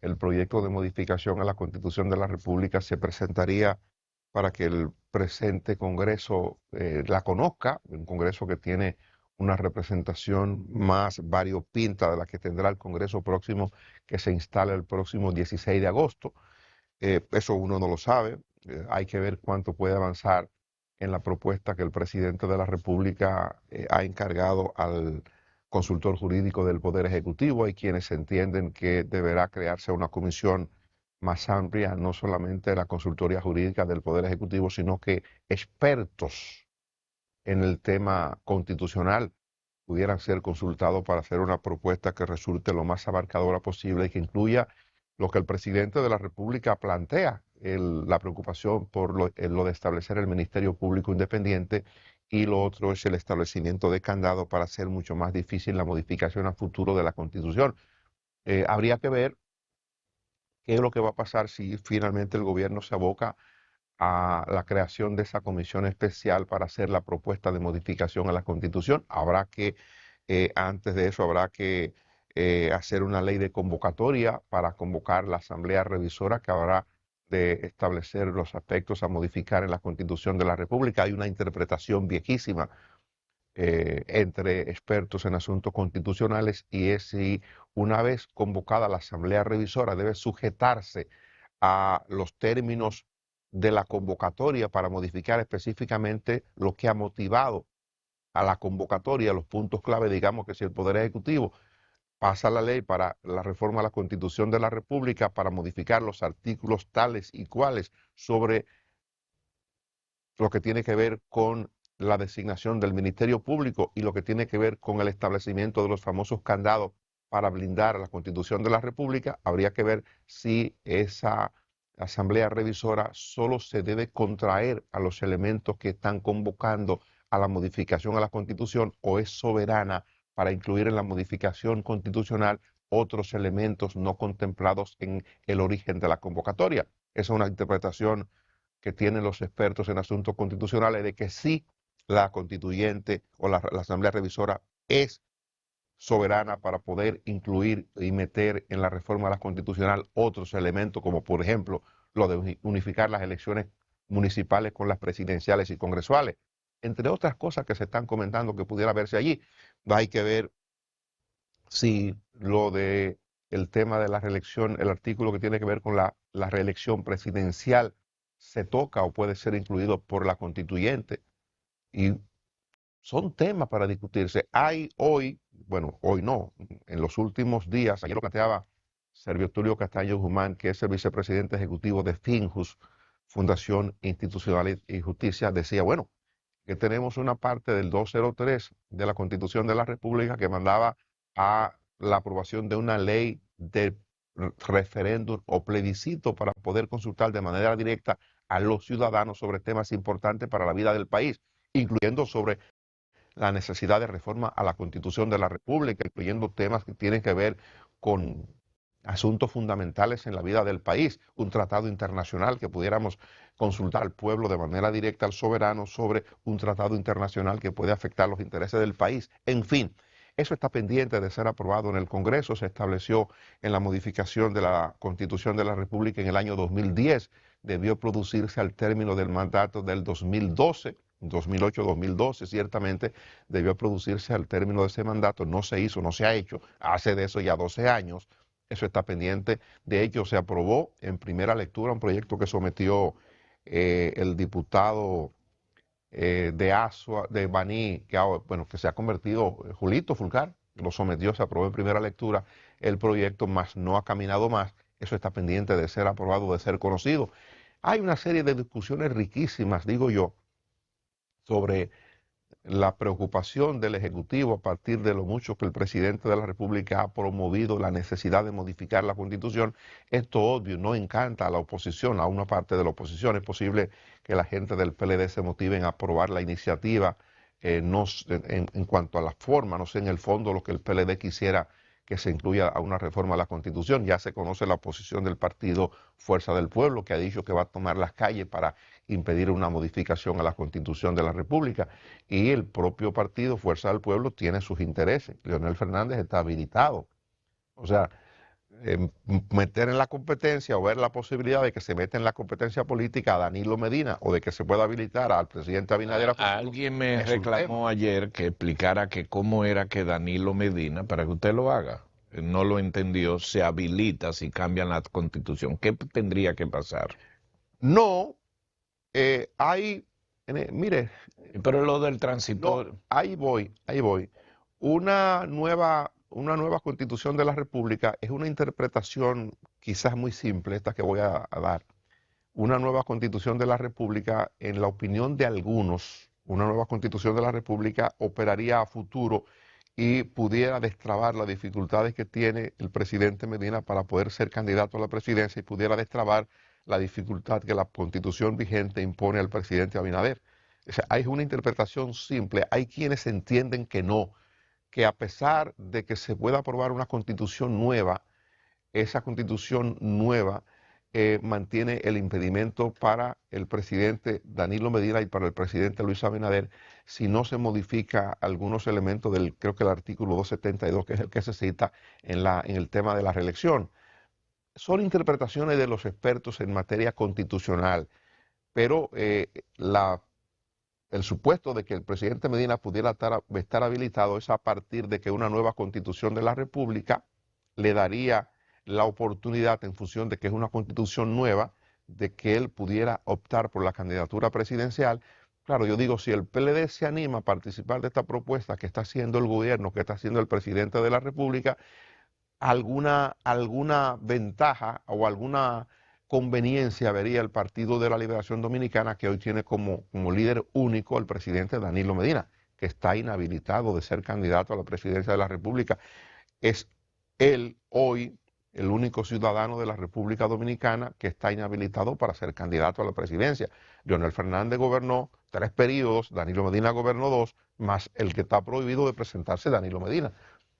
el proyecto de modificación a la Constitución de la República se presentaría para que el presente Congreso la conozca, un Congreso que tiene una representación más variopinta de la que tendrá el Congreso próximo que se instala el próximo 16 de agosto. Eso uno no lo sabe, hay que ver cuánto puede avanzar en la propuesta que el presidente de la República ha encargado al consultor jurídico del Poder Ejecutivo. Hay quienes entienden que deberá crearse una comisión más amplia, no solamente la consultoría jurídica del Poder Ejecutivo, sino que expertos en el tema constitucional pudieran ser consultados para hacer una propuesta que resulte lo más abarcadora posible y que incluya lo que el presidente de la República plantea, la preocupación por lo de establecer el Ministerio Público Independiente, y lo otro es el establecimiento de candado para hacer mucho más difícil la modificación a futuro de la Constitución. Habría que ver qué es lo que va a pasar si finalmente el gobierno se aboca a la creación de esa comisión especial para hacer la propuesta de modificación a la Constitución. Antes de eso, habrá que hacer una ley de convocatoria para convocar la Asamblea Revisora, que habrá de establecer los aspectos a modificar en la Constitución de la República. Hay una interpretación viejísima entre expertos en asuntos constitucionales, y es si una vez convocada la Asamblea Revisora debe sujetarse a los términos de la convocatoria para modificar específicamente lo que ha motivado a la convocatoria, los puntos clave. Digamos que si el Poder Ejecutivo pasa la ley para la reforma a la Constitución de la República para modificar los artículos tales y cuales sobre lo que tiene que ver con la designación del Ministerio Público y lo que tiene que ver con el establecimiento de los famosos candados para blindar la Constitución de la República, habría que ver si esa Asamblea Revisora solo se debe contraer a los elementos que están convocando a la modificación a la Constitución, o es soberana para incluir en la modificación constitucional otros elementos no contemplados en el origen de la convocatoria. Esa es una interpretación que tienen los expertos en asuntos constitucionales, de que sí, la constituyente o la Asamblea Revisora es soberana para poder incluir y meter en la reforma a la constitucional otros elementos, como por ejemplo lo de unificar las elecciones municipales con las presidenciales y congresuales, entre otras cosas que se están comentando que pudiera verse allí. Hay que ver si lo de el tema de la reelección, el artículo que tiene que ver con la reelección presidencial, se toca o puede ser incluido por la constituyente. Y son temas para discutirse. Hay hoy, bueno, hoy no, en los últimos días, ayer lo planteaba Servio Tulio Castaño Guzmán, que es el vicepresidente ejecutivo de FINJUS, Fundación Institucional y Justicia, decía, bueno, que tenemos una parte del 203 de la Constitución de la República que mandaba a la aprobación de una ley de referéndum o plebiscito para poder consultar de manera directa a los ciudadanos sobre temas importantes para la vida del país, incluyendo sobre la necesidad de reforma a la Constitución de la República, incluyendo temas que tienen que ver con asuntos fundamentales en la vida del país, un tratado internacional que pudiéramos consultar al pueblo de manera directa, al soberano, sobre un tratado internacional que puede afectar los intereses del país. En fin, eso está pendiente de ser aprobado en el Congreso. Se estableció en la modificación de la Constitución de la República en el año 2010. Debió producirse al término del mandato del 2012. 2008-2012, ciertamente debió producirse al término de ese mandato. No se hizo, no se ha hecho. Hace de eso ya 12 años. Eso está pendiente. De hecho, se aprobó en primera lectura un proyecto que sometió el diputado de Asua, de Baní, que, bueno, que se ha convertido, Julito Fulcar, lo sometió, se aprobó en primera lectura el proyecto, más no ha caminado más. Eso está pendiente de ser aprobado, de ser conocido. Hay una serie de discusiones riquísimas, digo yo, sobre la preocupación del Ejecutivo a partir de lo mucho que el presidente de la República ha promovido la necesidad de modificar la Constitución. Esto, obvio, no encanta a la oposición, a una parte de la oposición. Es posible que la gente del PLD se motive en aprobar la iniciativa, no, en cuanto a la forma, no sé en el fondo lo que el PLD quisiera que se incluya a una reforma a la Constitución. Ya se conoce la posición del partido Fuerza del Pueblo, que ha dicho que va a tomar las calles para impedir una modificación a la Constitución de la República, y el propio partido Fuerza del Pueblo tiene sus intereses. Leonel Fernández está habilitado. O sea, meter en la competencia o ver la posibilidad de que se meta en la competencia política a Danilo Medina o de que se pueda habilitar al presidente Abinader a futuro, Alguien me es un tema. reclamó ayer que explicara que cómo era que Danilo Medina, para que usted lo haga, no lo entendió, se habilita si cambian la constitución. ¿Qué tendría que pasar? No, mire, Pero lo del no, transitorio. ahí voy. Una nueva constitución de la República es una interpretación quizás muy simple, esta que voy a dar. Una nueva constitución de la República, en la opinión de algunos, una nueva constitución de la República operaría a futuro y pudiera destrabar las dificultades que tiene el presidente Medina para poder ser candidato a la presidencia y pudiera destrabar la dificultad que la constitución vigente impone al presidente Abinader. O sea, hay una interpretación simple, hay quienes entienden que no, que a pesar de que se pueda aprobar una constitución nueva, esa constitución nueva mantiene el impedimento para el presidente Danilo Medina y para el presidente Luis Abinader si no se modifica algunos elementos del, creo que el artículo 272, que es el que se cita en el tema de la reelección. Son interpretaciones de los expertos en materia constitucional, pero el supuesto de que el presidente Medina pudiera estar habilitado es a partir de que una nueva constitución de la República le daría la oportunidad, en función de que es una constitución nueva, de que él pudiera optar por la candidatura presidencial. Claro, yo digo, si el PLD se anima a participar de esta propuesta que está haciendo el gobierno, que está haciendo el presidente de la República, alguna ventaja o alguna conveniencia vería el Partido de la Liberación Dominicana, que hoy tiene como líder único al presidente Danilo Medina, que está inhabilitado de ser candidato a la presidencia de la República. Es él hoy el único ciudadano de la República Dominicana que está inhabilitado para ser candidato a la presidencia. Leonel Fernández gobernó 3 periodos, Danilo Medina gobernó 2, más el que está prohibido de presentarse, Danilo Medina.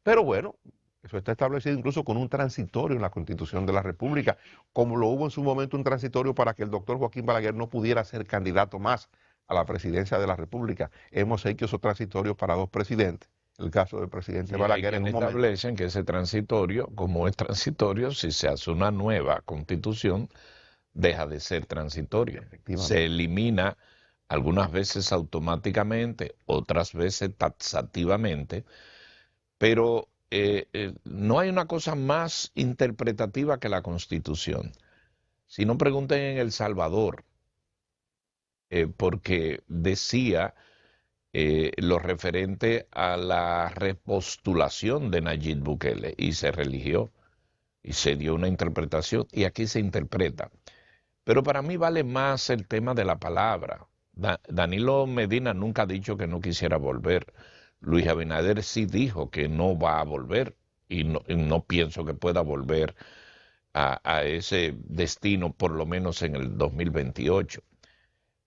Pero bueno, eso está establecido incluso con un transitorio en la Constitución de la República, como lo hubo en su momento un transitorio para que el doctor Joaquín Balaguer no pudiera ser candidato más a la presidencia de la República. Hemos hecho esos transitorios para 2 presidentes. El caso del presidente Y hay Balaguer en quienes un momento. establecen que ese transitorio, como es transitorio, si se hace una nueva constitución, deja de ser transitorio. Efectivamente. Se elimina algunas veces automáticamente, otras veces taxativamente, pero no hay una cosa más interpretativa que la Constitución. Si no, pregunten en El Salvador, porque decía lo referente a la repostulación de Nayib Bukele y se religió y se dio una interpretación y aquí se interpreta. Pero para mí vale más el tema de la palabra. Danilo Medina nunca ha dicho que no quisiera volver. Luis Abinader sí dijo que no va a volver y no pienso que pueda volver a ese destino por lo menos en el 2028.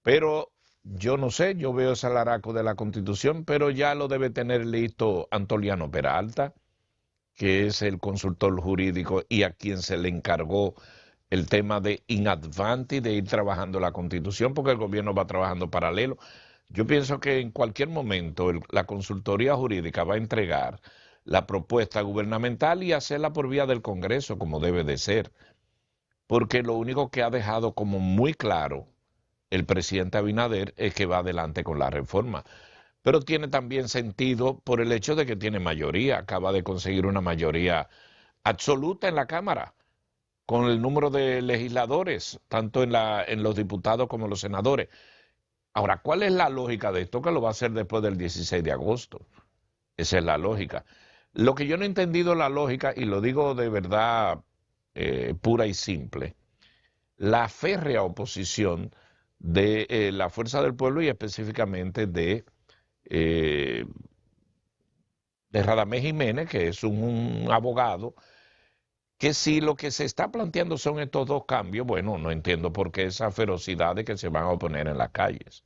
Pero yo no sé, yo veo ese alaraco de la Constitución, pero ya lo debe tener listo Antoliano Peralta, que es el consultor jurídico y a quien se le encargó el tema de in advance de ir trabajando la Constitución, porque el gobierno va trabajando paralelo. Yo pienso que en cualquier momento la consultoría jurídica va a entregar la propuesta gubernamental y hacerla por vía del Congreso, como debe de ser, porque lo único que ha dejado como muy claro el presidente Abinader es que va adelante con la reforma. Pero tiene también sentido por el hecho de que tiene mayoría, acaba de conseguir una mayoría absoluta en la Cámara, con el número de legisladores, tanto en los diputados como en los senadores. Ahora, ¿cuál es la lógica de esto? Que lo va a hacer después del 16 de agosto. Esa es la lógica. Lo que yo no he entendido la lógica, y lo digo de verdad pura y simple, la férrea oposición de la Fuerza del Pueblo y específicamente eh, de Radamés Jiménez, que es un abogado, que si lo que se está planteando son estos 2 cambios, bueno, no entiendo por qué esa ferocidad de que se van a oponer en las calles.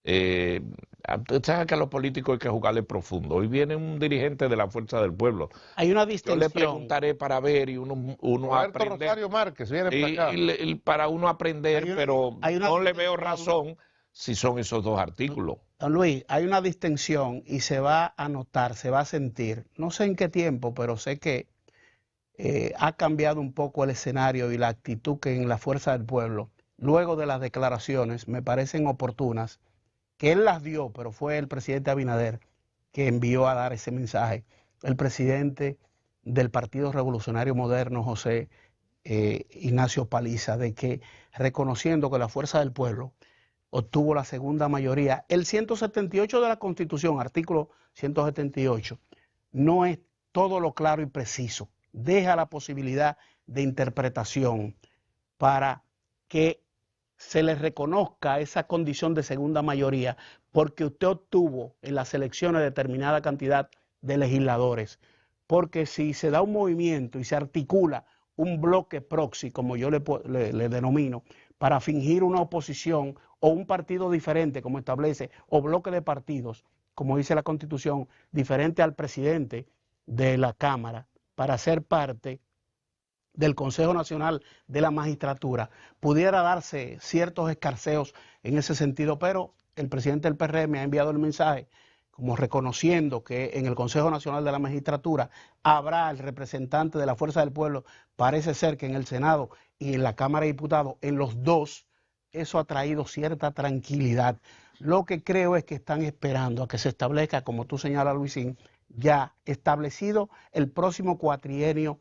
Eh, Usted sabe que a los políticos hay que jugarle profundo. Hoy viene un dirigente de la Fuerza del Pueblo. Hay una Yo le distinción. preguntaré para ver y uno Roberto aprender. Rosario Márquez viene para acá. Y para uno aprender, pero hay una no le veo distinción. razón si son esos 2 artículos. Don Luis, hay una distinción y se va a notar, se va a sentir. No sé en qué tiempo, pero sé que ha cambiado un poco el escenario y la actitud que en la Fuerza del Pueblo, luego de las declaraciones, me parecen oportunas, que él las dio, pero fue el presidente Abinader que envió a dar ese mensaje. El presidente del Partido Revolucionario Moderno, José Ignacio Paliza, de que reconociendo que la Fuerza del Pueblo obtuvo la segunda mayoría, el 178 de la Constitución, artículo 178, no es todo lo claro y preciso, deja la posibilidad de interpretación para que se le reconozca esa condición de segunda mayoría porque usted obtuvo en las elecciones determinada cantidad de legisladores. Porque si se da un movimiento y se articula un bloque proxy, como yo le denomino, para fingir una oposición o un partido diferente, como establece, o bloque de partidos, como dice la Constitución, diferente al presidente de la Cámara, para ser parte del Consejo Nacional de la Magistratura, pudiera darse ciertos escarceos en ese sentido, pero el presidente del PRM ha enviado el mensaje como reconociendo que en el Consejo Nacional de la Magistratura habrá el representante de la Fuerza del Pueblo. Parece ser que en el Senado y en la Cámara de Diputados, en los dos, eso ha traído cierta tranquilidad. Lo que creo es que están esperando a que se establezca, como tú señalas, Luisín, ya establecido el próximo cuatrienio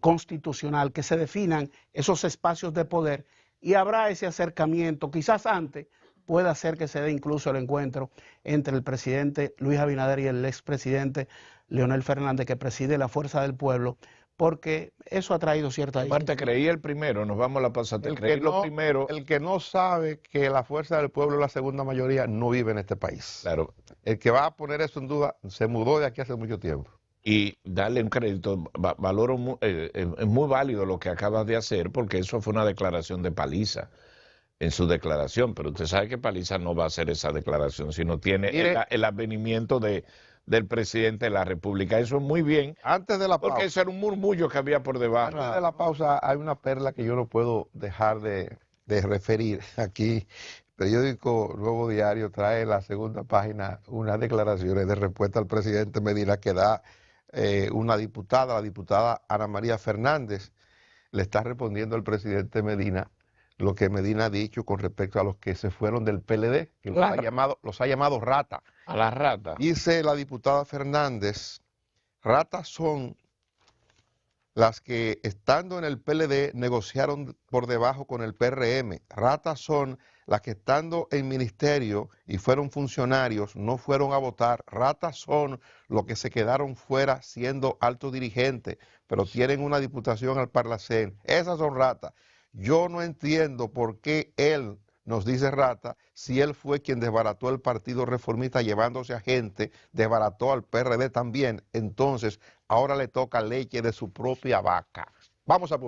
constitucional, que se definan esos espacios de poder y habrá ese acercamiento, quizás antes pueda ser que se dé incluso el encuentro entre el presidente Luis Abinader y el expresidente Leonel Fernández, que preside la Fuerza del Pueblo, porque eso ha traído cierta... Aparte, creí el primero, nos vamos a la pasada. El que no sabe que la Fuerza del Pueblo es la segunda mayoría no vive en este país. Claro. El que va a poner eso en duda se mudó de aquí hace mucho tiempo. Y darle un crédito, valoro, es muy válido lo que acabas de hacer, porque eso fue una declaración de Paliza en su declaración, pero usted sabe que Paliza no va a hacer esa declaración si no tiene el advenimiento del presidente de la República. Eso es muy bien, antes de la pausa, porque eso era un murmullo que había por debajo. Antes de la pausa hay una perla que yo no puedo dejar de referir aquí. El periódico Nuevo Diario trae en la segunda página unas declaraciones de respuesta al presidente Medina que da una diputada, la diputada Ana María Fernández, le está respondiendo al presidente Medina lo que Medina ha dicho con respecto a los que se fueron del PLD, que los ha llamado rata. A la rata. Dice la diputada Fernández, ratas son las que estando en el PLD negociaron por debajo con el PRM. Ratas son las que estando en ministerio y fueron funcionarios no fueron a votar. Ratas son los que se quedaron fuera siendo altos dirigentes, pero tienen una diputación al Parlacén. Esas son ratas. Yo no entiendo por qué él nos dice rata si él fue quien desbarató el Partido Reformista llevándose a gente, desbarató al PRD también. Entonces, ahora le toca leche de su propia vaca. Vamos a